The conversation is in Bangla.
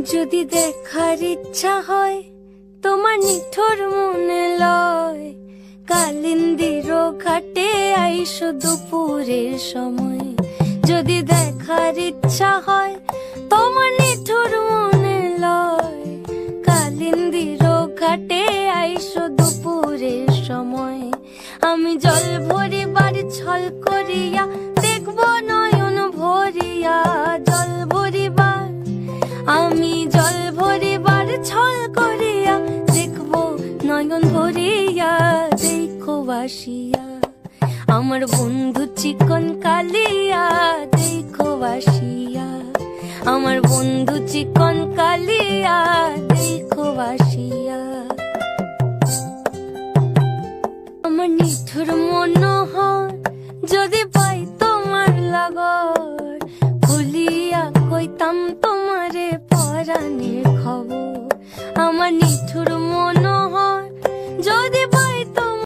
যদি দেখার ইচ্ছা হয় তোমার নিঠুর মনে লয়, কালিন্দির ঘাটে আইসো দুপুরের সময়। যদি দেখার ইচ্ছা হয় তোমার নিঠুর মনে লয়, কালিন্দির ঘাটে আইসো দুপুরের সময়। আমি জল ভরিবার ছল করিয়া দেখবো নয়ন ভরিয়া, জল ভরিবার আমি জল ভরিবার ছল করিয়া দেখবো নয়ন ভরিয়া। দেখো বাসিয়া আমার বন্ধু চিকন কালিয়া, দেখো বাসিয়া আমার বন্ধু চিকন কালিয়া, দেখো বাসিয়া। আমার নিঠুর মনোহর যদি পাই তোমার লাগর, ভুলিয়া কইতাম তোমারে পরাণের খবর। আমার নিঠুর